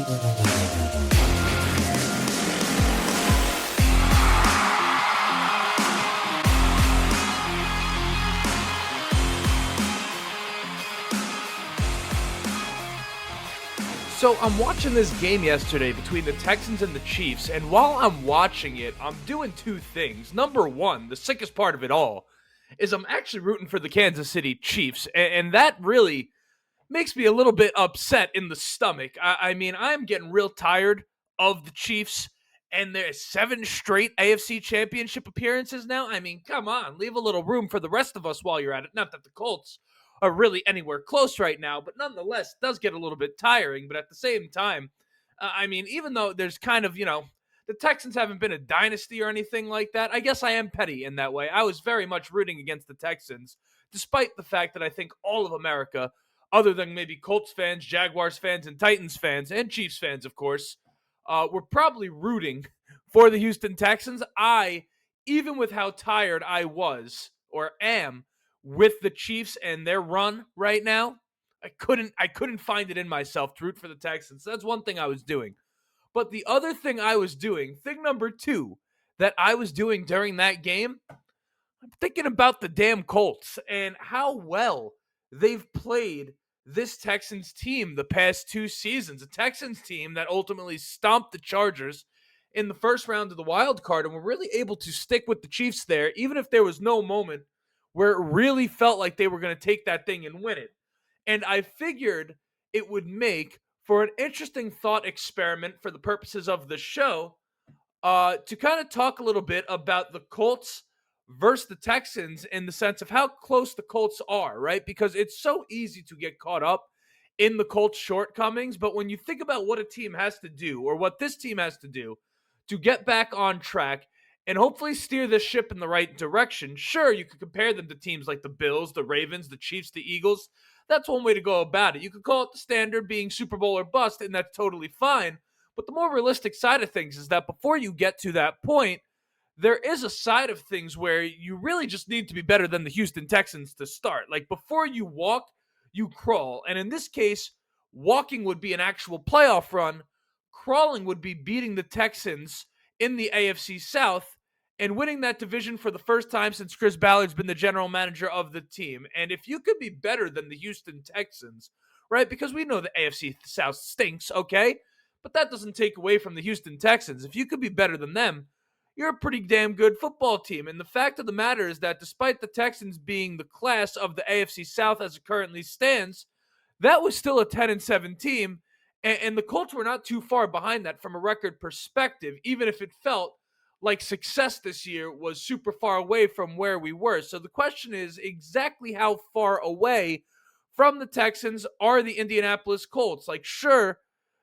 So I'm watching this game yesterday between the Texans and the Chiefs, and while I'm watching it, I'm doing two things. Number one, the sickest part of it all, is I'm actually rooting for the Kansas City Chiefs, and that really makes me a little bit upset in the stomach. I mean, I'm getting real tired of the Chiefs and their 7 straight AFC Championship appearances now. I mean, come on, leave a little room for the rest of us while you're at it. Not that the Colts are really anywhere close right now, but nonetheless, it does get a little bit tiring. But at the same time, I mean, even though there's kind of, the Texans haven't been a dynasty or anything like that, I guess I am petty in that way. I was very much rooting against the Texans, despite the fact that I think all of America, other than maybe Colts fans, Jaguars fans, and Titans fans, and Chiefs fans, of course, were probably rooting for the Houston Texans. Even with how tired I was or am with the Chiefs and their run right now, I couldn't find it in myself to root for the Texans. That's one thing I was doing. But the other thing I was doing, thing number two that I was doing during that game, I'm thinking about the damn Colts and how well they've played this Texans team the past 2 seasons. A Texans team that ultimately stomped the Chargers in the first round of the wild card and were really able to stick with the Chiefs there, even if there was no moment where it really felt like they were going to take that thing and win it. And I figured it would make for an interesting thought experiment for the purposes of the show to kind of talk a little bit about the Colts versus the Texans in the sense of how close the Colts are, right? Because it's so easy to get caught up in the Colts' shortcomings. But when you think about what a team has to do or what this team has to do to get back on track and hopefully steer this ship in the right direction, sure, you could compare them to teams like the Bills, the Ravens, the Chiefs, the Eagles. That's one way to go about it. You could call it the standard being Super Bowl or bust, and that's totally fine. But the more realistic side of things is that before you get to that point, there is a side of things where you really just need to be better than the Houston Texans to start. Like, before you walk, you crawl. And in this case, walking would be an actual playoff run. Crawling would be beating the Texans in the AFC South and winning that division for the first time since Chris Ballard's been the general manager of the team. And if you could be better than the Houston Texans, right, because we know the AFC South stinks, okay? But that doesn't take away from the Houston Texans. If you could be better than them, you're a pretty damn good football team. And the fact of the matter is that despite the Texans being the class of the AFC South as it currently stands, that was still a 10-7 team. And the Colts were not too far behind that from a record perspective, even if it felt like success this year was super far away from where we were. So the question is, exactly how far away from the Texans are the Indianapolis Colts? Like, sure,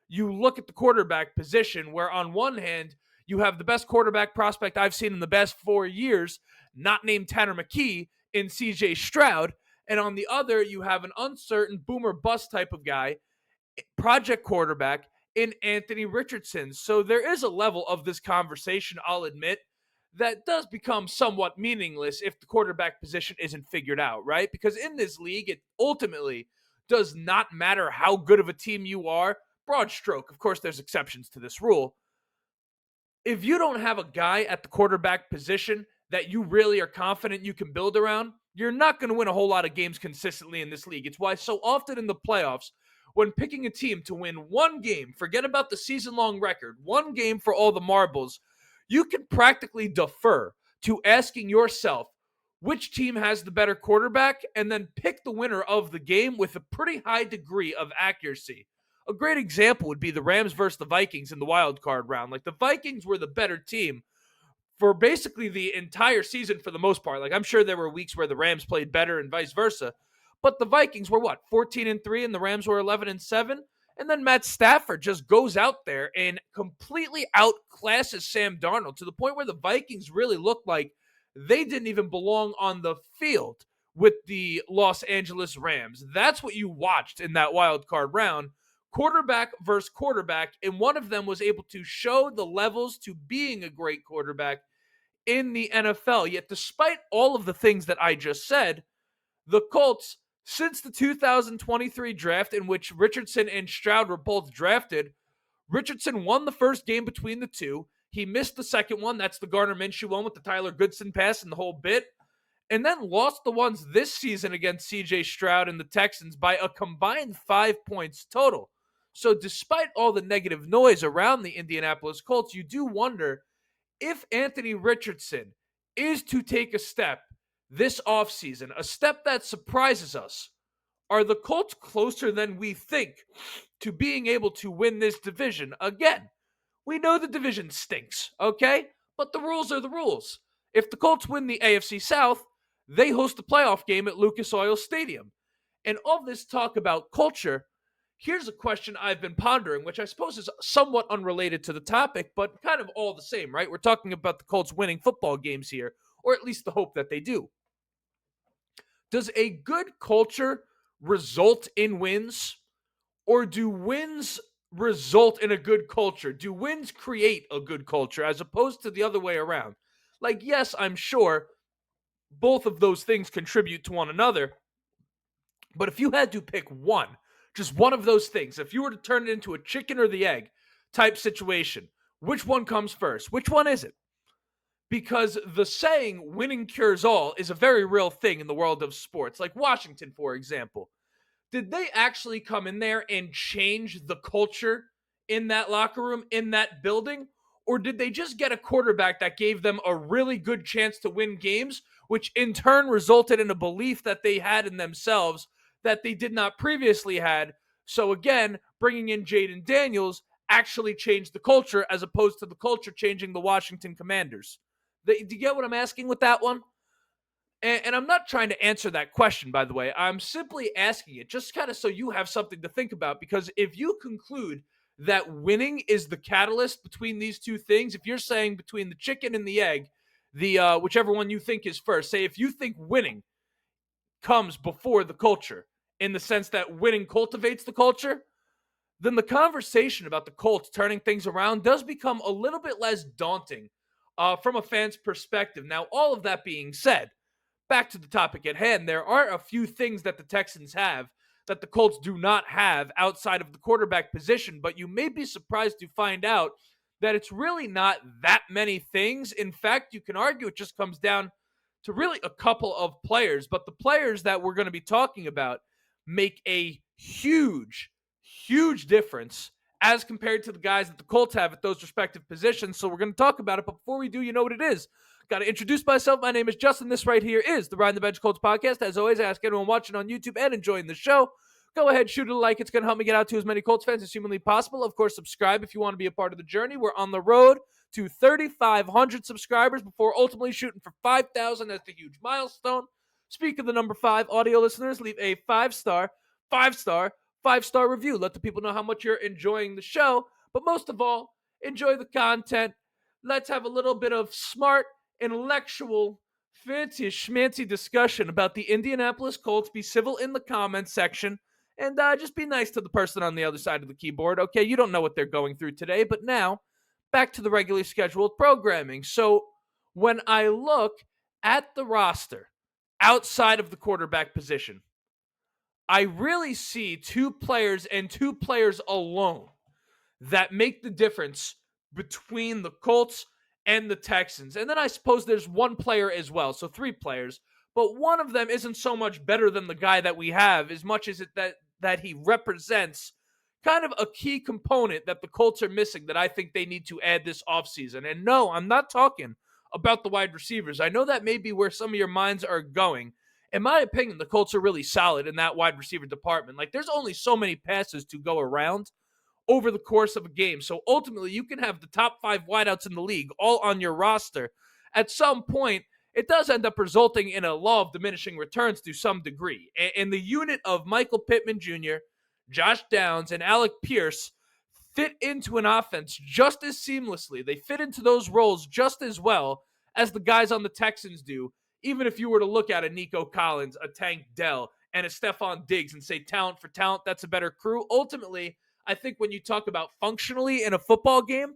you look at the quarterback position where on one hand, you have the best quarterback prospect I've seen in the past 4 years, not named Tanner McKee, in CJ Stroud. And on the other, you have an uncertain boomer bust type of guy, project quarterback, in Anthony Richardson. So there is a level of this conversation, I'll admit, that does become somewhat meaningless if the quarterback position isn't figured out, right? Because in this league, it ultimately does not matter how good of a team you are. Broad stroke, of course, there's exceptions to this rule. If you don't have a guy at the quarterback position that you really are confident you can build around, you're not going to win a whole lot of games consistently in this league. It's why so often in the playoffs, when picking a team to win one game, forget about the season-long record, one game for all the marbles, you can practically defer to asking yourself which team has the better quarterback and then pick the winner of the game with a pretty high degree of accuracy. A great example would be the Rams versus the Vikings in the wild card round. Like, the Vikings were the better team for basically the entire season for the most part. Like, I'm sure there were weeks where the Rams played better and vice versa. But the Vikings were 14-3 and the Rams were 11-7. And then Matt Stafford just goes out there and completely outclasses Sam Darnold to the point where the Vikings really looked like they didn't even belong on the field with the Los Angeles Rams. That's what you watched in that wild card round. Quarterback versus quarterback, and one of them was able to show the levels to being a great quarterback in the NFL. Yet despite all of the things that I just said, the Colts, since the 2023 draft in which Richardson and Stroud were both drafted, Richardson won the first game between the two. He missed the second one. That's the Gardner Minshew one with the Tyler Goodson pass and the whole bit. And then lost the ones this season against C.J. Stroud and the Texans by a combined 5 points total. So despite all the negative noise around the Indianapolis Colts, you do wonder if Anthony Richardson is to take a step this offseason, a step that surprises us. Are the Colts closer than we think to being able to win this division? Again, we know the division stinks, okay? But the rules are the rules. If the Colts win the AFC South, they host the playoff game at Lucas Oil Stadium. And all this talk about culture, here's a question I've been pondering, which I suppose is somewhat unrelated to the topic, but kind of all the same, right? We're talking about the Colts winning football games here, or at least the hope that they do. Does a good culture result in wins, or do wins result in a good culture? Do wins create a good culture as opposed to the other way around? Like, yes, I'm sure both of those things contribute to one another. But if you had to pick one, just one of those things, if you were to turn it into a chicken or the egg type situation, which one comes first? Which one is it? Because the saying winning cures all is a very real thing in the world of sports. Like Washington, for example. Did they actually come in there and change the culture in that locker room, in that building? Or did they just get a quarterback that gave them a really good chance to win games, which in turn resulted in a belief that they had in themselves that they did not previously had? So again, bringing in Jaden Daniels actually changed the culture as opposed to the culture changing the Washington Commanders. Do you get what I'm asking with that one? And I'm not trying to answer that question, by the way. I'm simply asking it just kind of so you have something to think about. Because if you conclude that winning is the catalyst between these two things, if you're saying between the chicken and the egg, the whichever one you think is first, say if you think winning comes before the culture in the sense that winning cultivates the culture, then the conversation about the Colts turning things around does become a little bit less daunting from a fan's perspective. Now, all of that being said, back to the topic at hand, there are a few things that the Texans have that the Colts do not have outside of the quarterback position, but you may be surprised to find out that it's really not that many things. In fact, you can argue it just comes down to really a couple of players, but the players that we're going to be talking about make a huge, huge difference as compared to the guys that the Colts have at those respective positions. So we're going to talk about it, but before we do, you know what it is. Got to introduce myself. My name is Justin. This right here is the Ride the Bench Colts podcast. As always, I ask anyone watching on YouTube and enjoying the show, go ahead, shoot it a like. It's going to help me get out to as many Colts fans as humanly possible. Of course, subscribe if you want to be a part of the journey. We're on the road to 3,500 subscribers before ultimately shooting for 5,000 as the huge milestone. Speak of the number 5, audio listeners, leave a 5-star review. Let the people know how much you're enjoying the show. But most of all, enjoy the content. Let's have a little bit of smart, intellectual, fancy schmancy discussion about the Indianapolis Colts. Be civil in the comments section and just be nice to the person on the other side of the keyboard. Okay, you don't know what they're going through today, but now back to the regularly scheduled programming. So when I look at the roster outside of the quarterback position, I really see two players and two players alone that make the difference between the Colts and the Texans. And then I suppose there's one player as well, so 3 players. But one of them isn't so much better than the guy that we have as much as that he represents kind of a key component that the Colts are missing that I think they need to add this offseason. And no, I'm not talking about the wide receivers. I know that may be where some of your minds are going. In my opinion, the Colts are really solid in that wide receiver department. Like, there's only so many passes to go around over the course of a game. So ultimately, you can have the top 5 wideouts in the league all on your roster. At some point, it does end up resulting in a law of diminishing returns to some degree. And the unit of Michael Pittman Jr., Josh Downs, and Alec Pierce fit into an offense just as seamlessly. They fit into those roles just as well as the guys on the Texans do. Even if you were to look at a Nico Collins, a Tank Dell, and a Stephon Diggs and say talent for talent, that's a better crew. Ultimately, I think when you talk about functionally in a football game,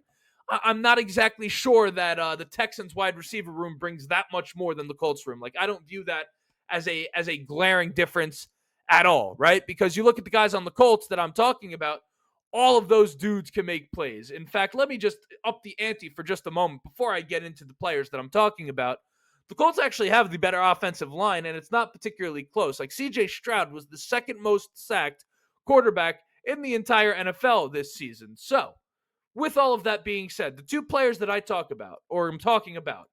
I'm not exactly sure that the Texans wide receiver room brings that much more than the Colts room. Like, I don't view that as a glaring difference at all, right? Because you look at the guys on the Colts that I'm talking about, all of those dudes can make plays. In fact, let me just up the ante for just a moment before I get into the players that I'm talking about. The Colts actually have the better offensive line, and it's not particularly close. Like CJ Stroud was the second most sacked quarterback in the entire NFL this season. So, with all of that being said, the two players that I talk about, or I'm talking about,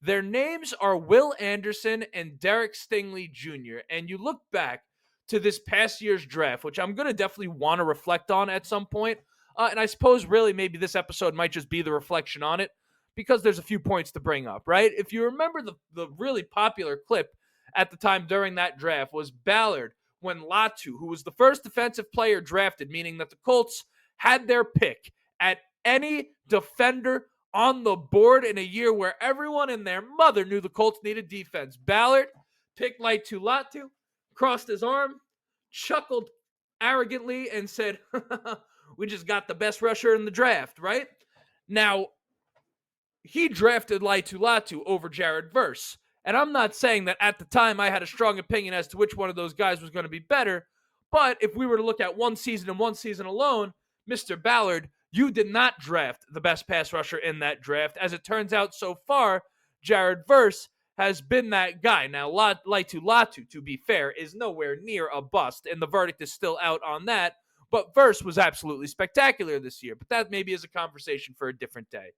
their names are Will Anderson and Derek Stingley Jr. And you look back to this past year's draft, which I'm going to definitely want to reflect on at some point. And I suppose really maybe this episode might just be the reflection on it because there's a few points to bring up, right? If you remember the really popular clip at the time during that draft was Ballard when Latu, who was the first defensive player drafted, meaning that the Colts had their pick at any defender on the board in a year where everyone and their mother knew the Colts needed defense. Ballard picked Latu, crossed his arm, chuckled arrogantly, and said, we just got the best rusher in the draft, right? Now, he drafted Latu over Jared Verse. And I'm not saying that at the time I had a strong opinion as to which one of those guys was going to be better. But if we were to look at one season and one season alone, Mr. Ballard, you did not draft the best pass rusher in that draft. As it turns out so far, Jared Verse has been that guy. Now, Latu, to be fair, is nowhere near a bust, and the verdict is still out on that. But Verse was absolutely spectacular this year. But that maybe is a conversation for a different day.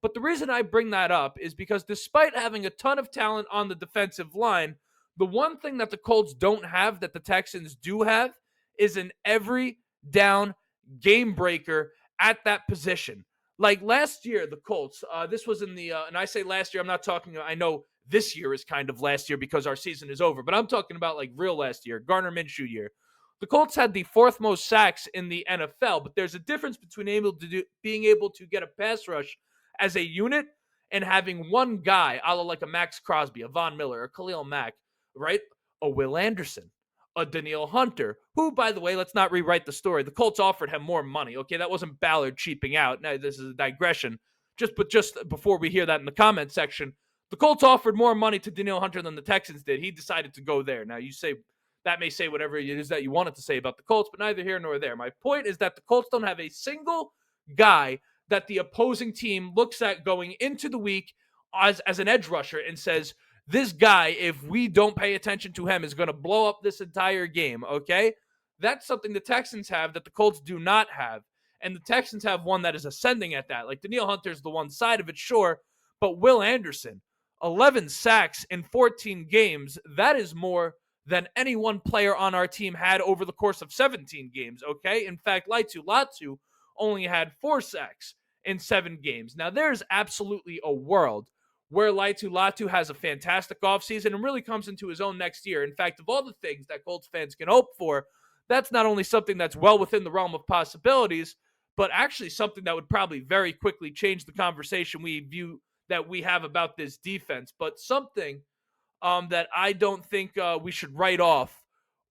But the reason I bring that up is because despite having a ton of talent on the defensive line, the one thing that the Colts don't have that the Texans do have is an every down game breaker at that position. Like last year, the Colts, this was in the, and I say last year, I'm not talking, I know this year is kind of last year because our season is over, but I'm talking about like real last year, Gardner Minshew year. The Colts had the fourth most sacks in the NFL, but there's a difference between being able to get a pass rush as a unit and having one guy, a la like a Max Crosby, a Von Miller, a Khalil Mack, right? A Will Anderson, a Danielle Hunter, who, by the way, let's not rewrite the story. The Colts offered him more money. Okay, that wasn't Ballard cheaping out. Now, this is a digression. Just before we hear that in the comment section, the Colts offered more money to Danielle Hunter than the Texans did. He decided to go there. Now, you say that may say whatever it is that you wanted to say about the Colts, but neither here nor there. My point is that the Colts don't have a single guy that the opposing team looks at going into the week as an edge rusher and says, this guy, if we don't pay attention to him, is going to blow up this entire game, okay? That's something the Texans have that the Colts do not have. And the Texans have one that is ascending at that. Like Danielle Hunter's the one side of it, sure, but Will Anderson, 11 sacks in 14 games, that is more than any one player on our team had over the course of 17 games, okay? In fact, Latu only had 4 sacks in 7 games. Now, there's absolutely a world where Latu has a fantastic offseason and really comes into his own next year. In fact, of all the things that Colts fans can hope for, that's not only something that's well within the realm of possibilities, but actually something that would probably very quickly change the conversation we have about this defense. But something that I don't think we should write off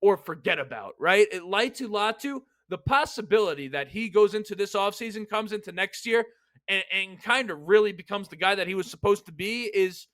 or forget about, right? Latu, the possibility that he goes into this offseason, comes into next year, and kind of really becomes the guy that he was supposed to be is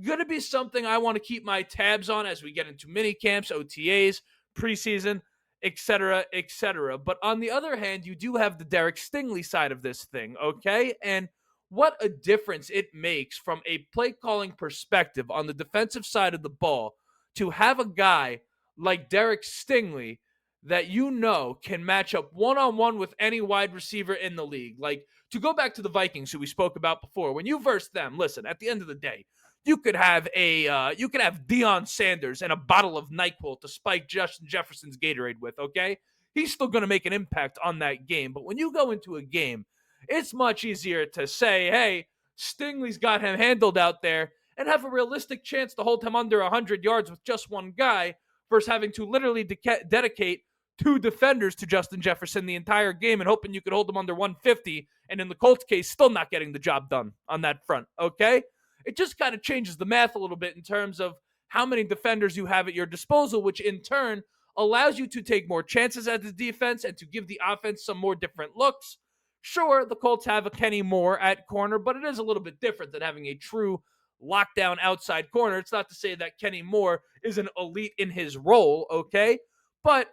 going to be something I want to keep my tabs on as we get into mini camps, OTAs, preseason, etc., etc. But on the other hand, you do have the Derek Stingley side of this thing, okay? And what a difference it makes from a play calling perspective on the defensive side of the ball to have a guy like Derek Stingley that you know can match up one-on-one with any wide receiver in the league. Like, to go back to the Vikings, who we spoke about before, when you verse them, listen, at the end of the day, you could have Deion Sanders and a bottle of NyQuil to spike Justin Jefferson's Gatorade with, okay? He's still going to make an impact on that game. But when you go into a game, it's much easier to say, hey, Stingley's got him handled out there and have a realistic chance to hold him under 100 yards with just one guy versus having to literally dedicate 2 defenders to Justin Jefferson the entire game and hoping you could hold him under 150, and in the Colts case, still not getting the job done on that front, okay? It just kind of changes the math a little bit in terms of how many defenders you have at your disposal, which in turn allows you to take more chances at the defense and to give the offense some more different looks. Sure, the Colts have a Kenny Moore at corner, but it is a little bit different than having a true lockdown outside corner. It's not to say that Kenny Moore is an elite in his role, okay? But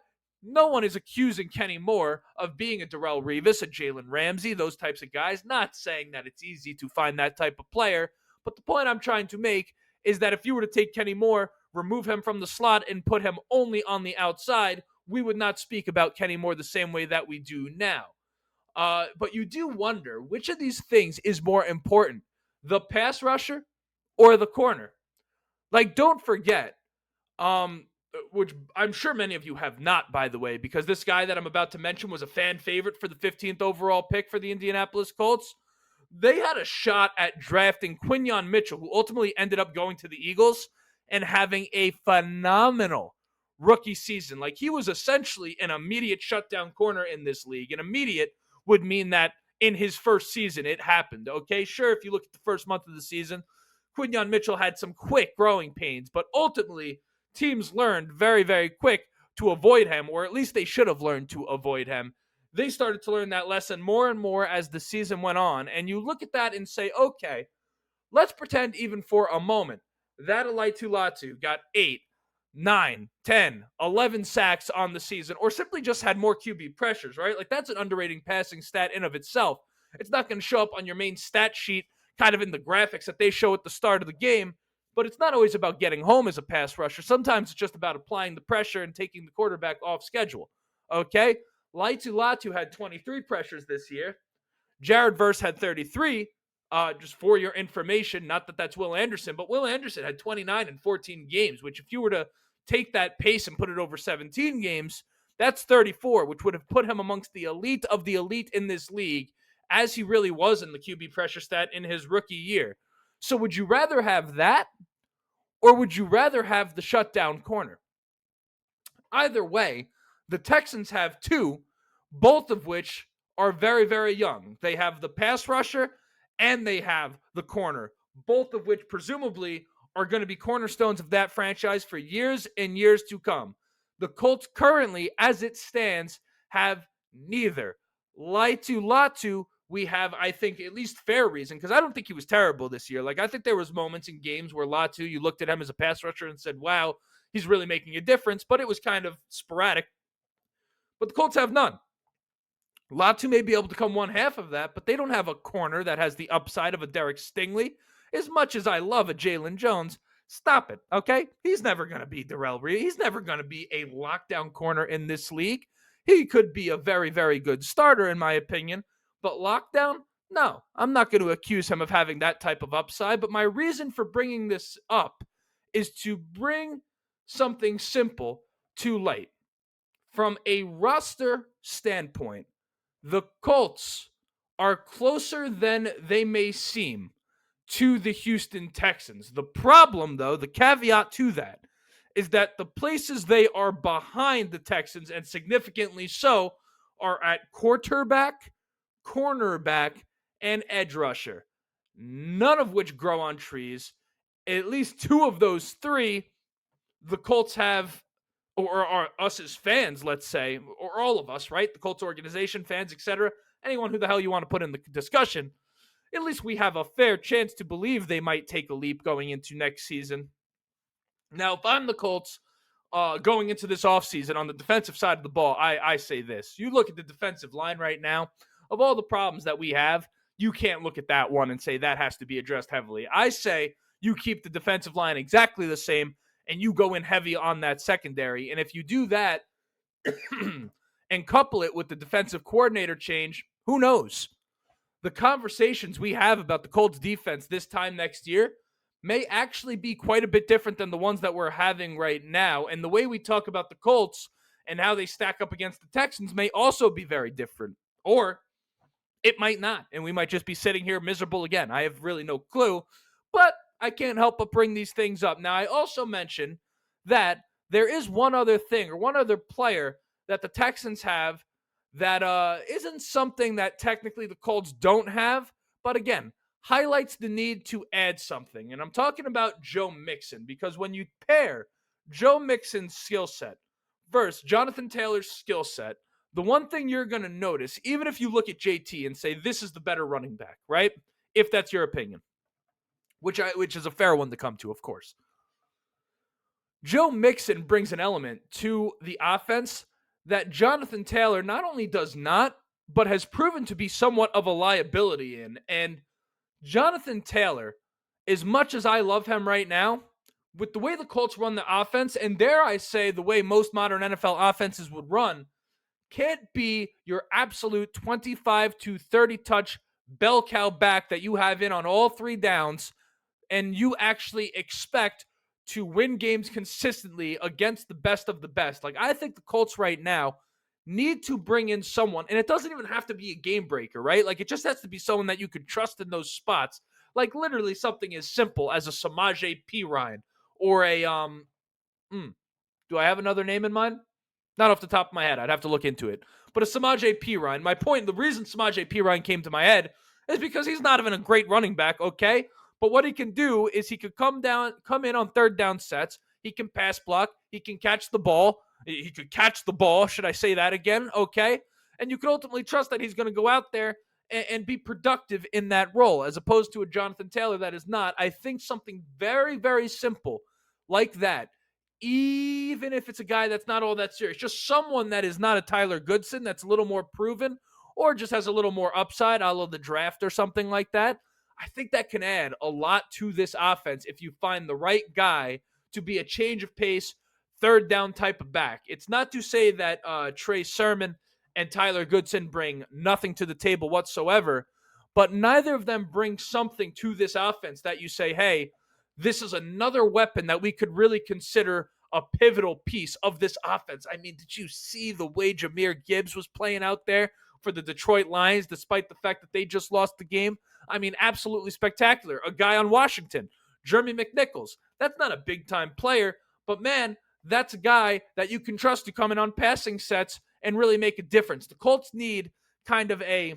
No one is accusing Kenny Moore of being a Darrelle Revis, a Jalen Ramsey, those types of guys. Not saying that it's easy to find that type of player, but the point I'm trying to make is that if you were to take Kenny Moore, remove him from the slot, and put him only on the outside, we would not speak about Kenny Moore the same way that we do now. But you do wonder which of these things is more important, the pass rusher or the corner. Like, don't forget, which I'm sure many of you have not, by the way, because this guy that I'm about to mention was a fan favorite for the 15th overall pick for the Indianapolis Colts. They had a shot at drafting Quinyon Mitchell, who ultimately ended up going to the Eagles and having a phenomenal rookie season. Like, he was essentially an immediate shutdown corner in this league. And immediate would mean that in his first season, it happened. Okay, sure, if you look at the first month of the season, Quinyon Mitchell had some quick growing pains, but ultimately, teams learned very, very quick to avoid him, or at least they should have learned to avoid him. They started to learn that lesson more and more as the season went on, and you look at that and say, okay, let's pretend even for a moment that Alaitu Latu got 8, 9, 10, 11 sacks on the season, or simply just had more QB pressures, right? Like, that's an underrating passing stat in of itself. It's not going to show up on your main stat sheet kind of in the graphics that they show at the start of the game, but it's not always about getting home as a pass rusher. Sometimes it's just about applying the pressure and taking the quarterback off schedule, okay? Laitu Latu had 23 pressures this year. Jared Verse had 33. Just for your information, not that that's Will Anderson, but Will Anderson had 29 in 14 games, which if you were to take that pace and put it over 17 games, that's 34, which would have put him amongst the elite of the elite in this league, as he really was in the QB pressure stat in his rookie year. So would you rather have that, or would you rather have the shutdown corner? Either way, the Texans have two, both of which are very, very young. They have the pass rusher and they have the corner, both of which presumably are going to be cornerstones of that franchise for years and years to come. The Colts currently, as it stands, have neither. Laitu Latu, we have, I think, at least fair reason, because I don't think he was terrible this year. Like, I think there was moments in games where Latu, you looked at him as a pass rusher and said, wow, he's really making a difference, but it was kind of sporadic. But the Colts have none. Latu may be able to come one half of that, but they don't have a corner that has the upside of a Derek Stingley. As much as I love a Jalen Jones, stop it, okay? He's never going to be Darrelle Revis. He's never going to be a lockdown corner in this league. He could be a very, very good starter, in my opinion, but lockdown? No, I'm not going to accuse him of having that type of upside, but my reason for bringing this up is to bring something simple to light. From a roster standpoint, the Colts are closer than they may seem to the Houston Texans. The problem, though, the caveat to that, is that the places they are behind the Texans, and significantly so, are at quarterback, cornerback, and edge rusher, none of which grow on trees. At least two of those three, the Colts have, or are us as fans, let's say, or all of us, right? The Colts organization, fans, etc. Anyone who the hell you want to put in the discussion, at least we have a fair chance to believe they might take a leap going into next season. Now, if I'm the Colts going into this offseason on the defensive side of the ball, I say this. You look at the defensive line right now, of all the problems that we have, you can't look at that one and say that has to be addressed heavily. I say you keep the defensive line exactly the same, and you go in heavy on that secondary. And if you do that and couple it with the defensive coordinator change, who knows? The conversations we have about the Colts defense this time next year may actually be quite a bit different than the ones that we're having right now. And the way we talk about the Colts and how they stack up against the Texans may also be very different. Or it might not, and we might just be sitting here miserable again. I have really no clue, but I can't help but bring these things up. Now, I also mentioned that there is one other thing, or one other player that the Texans have that isn't something that technically the Colts don't have, but again, highlights the need to add something. And I'm talking about Joe Mixon, because when you pair Joe Mixon's skill set versus Jonathan Taylor's skill set, the one thing you're going to notice, even if you look at JT and say this is the better running back, right? If that's your opinion, which is a fair one to come to, of course. Joe Mixon brings an element to the offense that Jonathan Taylor not only does not, but has proven to be somewhat of a liability in. And Jonathan Taylor, as much as I love him right now, with the way the Colts run the offense, and dare I say the way most modern NFL offenses would run, can't be your absolute 25 to 30 touch bell cow back that you have in on all three downs, and you actually expect to win games consistently against the best of the best. Like, I think the Colts right now need to bring in someone, and it doesn't even have to be a game breaker, right? Like, it just has to be someone that you could trust in those spots. Like, literally something as simple as a Samaje Perine or a, do I have another name in mind? Not off the top of my head. I'd have to look into it. But a Samaje Perine. My point, the reason Samaje Perine came to my head is because he's not even a great running back, okay? But what he can do is he could come in on third down sets. He can pass block. He can catch the ball. He could catch the ball. Should I say that again? Okay. And you could ultimately trust that he's going to go out there and be productive in that role, as opposed to a Jonathan Taylor that is not. I think something very, very simple like that, even if it's a guy that's not all that serious, just someone that is not a Tyler Goodson, that's a little more proven, or just has a little more upside, a la the draft or something like that. I think that can add a lot to this offense if you find the right guy to be a change of pace, third down type of back. It's not to say that Trey Sermon and Tyler Goodson bring nothing to the table whatsoever, but neither of them bring something to this offense that you say, hey, this is another weapon that we could really consider a pivotal piece of this offense. I mean, did you see the way Jahmyr Gibbs was playing out there for the Detroit Lions, despite the fact that they just lost the game? I mean, absolutely spectacular. A guy on Washington, Jeremy McNichols. That's not a big-time player, but man, that's a guy that you can trust to come in on passing sets and really make a difference. The Colts need kind of a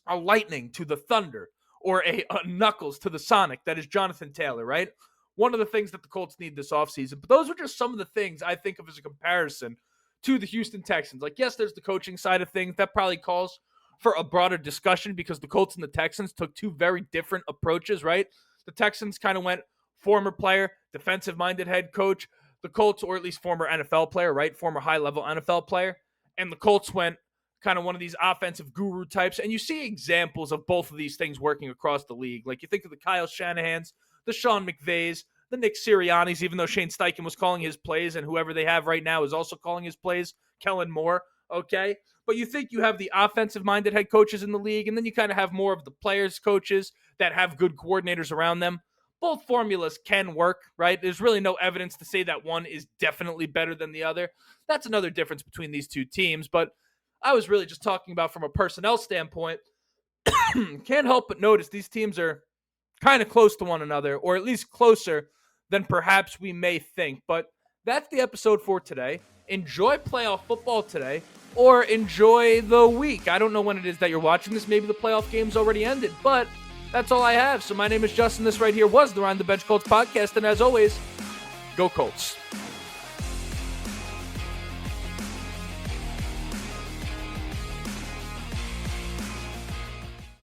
lightning to the thunder, or a Knuckles to the Sonic. That is Jonathan Taylor, right? One of the things that the Colts need this offseason. But those are just some of the things I think of as a comparison to the Houston Texans. Like, yes, there's the coaching side of things. That probably calls for a broader discussion because the Colts and the Texans took two very different approaches, right? The Texans kind of went former player, defensive-minded head coach. The Colts, or at least former NFL player, right? Former high-level NFL player. And the Colts went kind of one of these offensive guru types. And you see examples of both of these things working across the league. Like, you think of the Kyle Shanahans, the Sean McVays, the Nick Siriannis, even though Shane Steichen was calling his plays, and whoever they have right now is also calling his plays, Kellen Moore, okay? But you think you have the offensive-minded head coaches in the league, and then you kind of have more of the players' coaches that have good coordinators around them. Both formulas can work, right? There's really no evidence to say that one is definitely better than the other. That's another difference between these two teams, but I was really just talking about from a personnel standpoint. Can't help but notice these teams are kind of close to one another, or at least closer than perhaps we may think. But that's the episode for today. Enjoy playoff football today, or enjoy the week. I don't know when it is that you're watching this. Maybe the playoff game's already ended, but that's all I have. So my name is Justin. This right here was the Ryan the Bench Colts podcast, and as always, go Colts.